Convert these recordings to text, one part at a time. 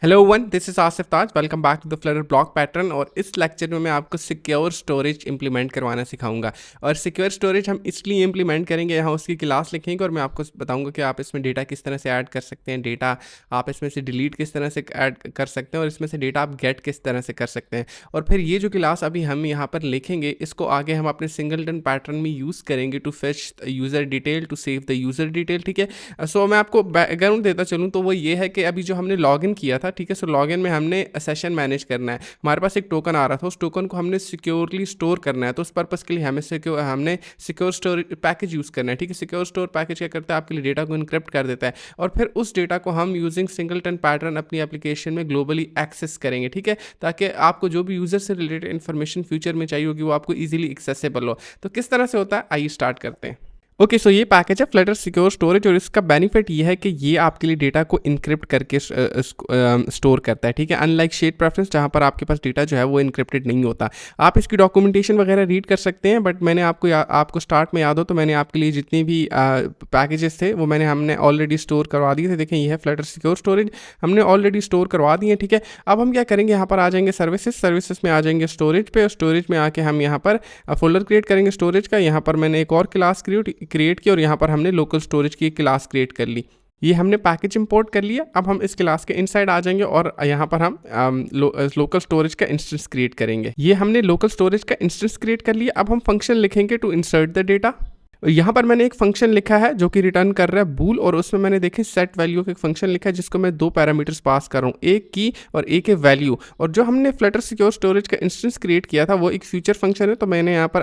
Hello one, this is Asif Taj. Welcome back to the Flutter bloc pattern. और इस lecture में मैं आपको सिक्योर स्टोरेज इंप्लीमेंट करवाना सिखाऊंगा। और सिक्योर स्टोरेज हम इसलिए इंप्लीमेंट करेंगे, यहाँ उसकी क्लास लिखेंगे और मैं आपको बताऊंगा कि आप इसमें डेटा किस तरह से ऐड कर सकते हैं, डेटा आप इसमें से डिलीट किस तरह से ऐड कर सकते हैं और इसमें से डेटा आप गेट किस तरह से कर सकते हैं। और फिर ये जो क्लास अभी हम यहाँ पर लिखेंगे, इसको आगे हम अपने सिंगलटन पैटर्न में यूज़ करेंगे to fetch user detail, to save the user detail. ठीक है। सो मैं आपको बैकग्राउंड देता चलूँ तो वो ये है कि अभी जो हमने लॉगिन किया था, ठीक है, सो लॉगिन में हमने सेशन मैनेज करना है। हमारे पास एक टोकन आ रहा था, उस टोकन को हमने सिक्योरली स्टोर करना है। तो उस पर्पस के लिए हमने सिक्योर स्टोर पैकेज यूज़ करना है। ठीक है। सिक्योर स्टोर पैकेज क्या करता है, आपके लिए डेटा को इनक्रिप्ट कर देता है और फिर उस डेटा को हम यूजिंग सिंगलटन पैटर्न अपनी एप्लीकेशन में ग्लोबली एक्सेस करेंगे। ठीक है, ताकि आपको जो भी यूज़र से रिलेटेड इन्फॉर्मेशन फ्यूचर में चाहिए होगी वो आपको ईजिली एक्सेसिबल हो। तो किस तरह से होता है, आइए स्टार्ट करते हैं। ओके, सो ये पैकेज है फ्लटर सिक्योर स्टोरेज और इसका बेनिफिट ये है कि ये आपके लिए डेटा को इनक्रिप्ट करके स्टोर करता है। ठीक है, अनलाइक शेड प्रेफरेंस जहाँ पर आपके पास डेटा जो है वो इनक्रिप्टेड नहीं होता। आप इसकी डॉक्यूमेंटेशन वगैरह रीड कर सकते हैं, बट मैंने आपको स्टार्ट में याद हो तो मैंने आपके लिए जितनी भी पैकेजेस थे वो हमने ऑलरेडी स्टोर करवा दिए थे। देखें, ये है फ्लटर सिक्योर स्टोरेज, हमने ऑलरेडी स्टोर करवा दिए। ठीक है, अब हम क्या करेंगे, यहाँ पर आ जाएंगे सर्विसेज में आ जाएंगे स्टोरेज पे, और स्टोरेज में आके हम यहाँ पर फोल्डर क्रिएट करेंगे स्टोरेज का। यहाँ पर मैंने एक और क्लास क्रिएट की और यहाँ पर हमने लोकल स्टोरेज की क्लास क्रिएट कर ली। ये हमने पैकेज इंपोर्ट कर लिया। अब हम इस क्लास के इनसाइड आ जाएंगे और यहाँ पर हम लोकल स्टोरेज का इंस्टेंस क्रिएट करेंगे। ये हमने लोकल स्टोरेज का इंस्टेंस क्रिएट कर लिया। अब हम फंक्शन लिखेंगे टू इंसर्ट द डेटा। यहाँ पर मैंने एक फंक्शन लिखा है जो कि रिटर्न कर रहा है बूल, और उसमें मैंने देखे सेट वैल्यू का एक फंक्शन लिखा है जिसको मैं 2 पैरामीटर्स पास कर रहा हूँ, एक की और एक है वैल्यू। और जो हमने फ्लटर सिक्योर स्टोरेज का इंस्टेंस क्रिएट किया था वो एक फ्यूचर फंक्शन है, तो मैंने यहाँ पर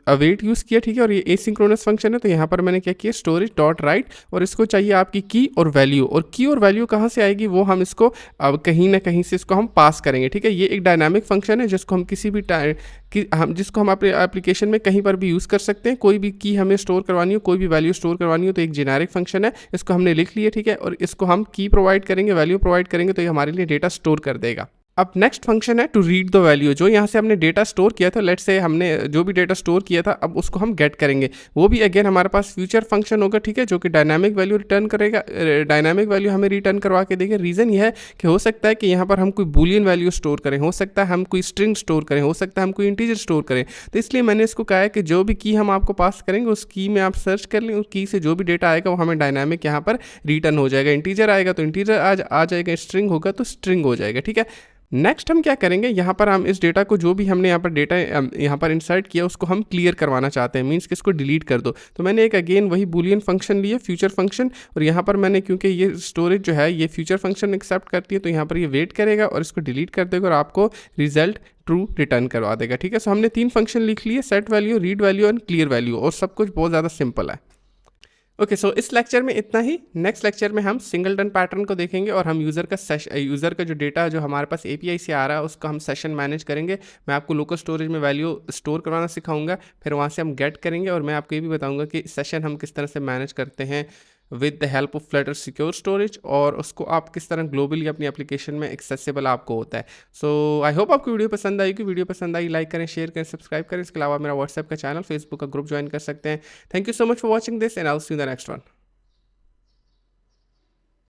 अवेट यूज़ किया। ठीक है, और ये एसिंक्रोनस फंक्शन है, तो यहाँ पर मैंने क्या किया, स्टोरेज डॉट राइट, और इसको चाहिए आपकी की और वैल्यू। और की और वैल्यू कहाँ से आएगी, वो हम इसको कहीं ना कहीं से इसको हम पास करेंगे। ठीक है, ये एक डायनामिक फंक्शन है जिसको हम किसी भी जिसको हम अपने एप्लीकेशन में कहीं पर भी यूज़ कर सकते हैं। कोई भी की हमें स्टोर करवानी हो, कोई भी वैल्यू स्टोर करवानी हो, तो एक जेनेरिक फंक्शन है, इसको हमने लिख लिया। ठीक है, और इसको हम की प्रोवाइड करेंगे, वैल्यू प्रोवाइड करेंगे, तो ये हमारे लिए डेटा स्टोर कर देगा। अब नेक्स्ट फंक्शन है टू रीड द वैल्यू। जो यहाँ से हमने डेटा स्टोर किया था, लेट्स से हमने जो भी डेटा स्टोर किया था, अब उसको हम गेट करेंगे। वो भी अगेन हमारे पास फ्यूचर फंक्शन होगा। ठीक है, जो कि डायनामिक वैल्यू रिटर्न करेगा, डायनामिक वैल्यू हमें रिटर्न करवा के देगा। रीज़न यह है कि हो सकता है कि यहाँ पर हम कोई बूलियन वैल्यू स्टोर करें, हो सकता है हम कोई स्ट्रिंग स्टोर करें, हो सकता है हम कोई इंटीजर स्टोर करें। तो इसलिए मैंने इसको कहा है कि जो भी की हम आपको पास करेंगे उस की में आप सर्च कर लें, उस की से जो भी डेटा आएगा वो हमें डायनामिक यहाँ पर रिटर्न हो जाएगा। इंटीजर आएगा तो इंटीजर आ जाएगा, स्ट्रिंग होगा तो स्ट्रिंग हो जाएगा। ठीक है, नेक्स्ट हम क्या करेंगे, यहाँ पर हम इस डेटा को, जो भी हमने यहाँ पर डेटा यहाँ पर इंसर्ट किया, उसको हम क्लियर करवाना चाहते हैं, मीन्स कि इसको डिलीट कर दो। तो मैंने एक अगेन वही बूलियन फंक्शन लिया, फ्यूचर फंक्शन, और यहाँ पर मैंने, क्योंकि ये स्टोरेज जो है ये फ्यूचर फंक्शन एक्सेप्ट करती है, तो यहाँ पर ये वेट करेगा और इसको डिलीट कर देगा और आपको रिजल्ट ट्रू रिटर्न करवा देगा। ठीक है, सो हमने 3 फंक्शन लिख लिए, set value, read value and clear value, और सब कुछ बहुत ज़्यादा सिंपल है। ओके, सो इस लेक्चर में इतना ही। नेक्स्ट लेक्चर में हम सिंगलटन पैटर्न को देखेंगे और हम यूज़र का जो डेटा जो हमारे पास एपीआई से आ रहा है उसका हम सेशन मैनेज करेंगे। मैं आपको लोकल स्टोरेज में वैल्यू स्टोर करवाना सिखाऊंगा, फिर वहाँ से हम गेट करेंगे, और मैं आपको ये भी बताऊंगा कि सेशन हम किस तरह से मैनेज करते हैं with the help of Flutter secure storage, और उसको आप किस तरह ग्लोबली अपनी एप्लीकेशन में एक्सेसिबल आपको होता है। सो आई होप आपको वीडियो पसंद आएगी। वीडियो पसंद आई लाइक करें, शेयर करें, सब्सक्राइब करें। इसके अलावा मेरा व्हाट्सएप का चैनल, फेसबुक का ग्रुप ज्वाइन कर सकते हैं। Thank you so much for watching this and I will see you in the next one.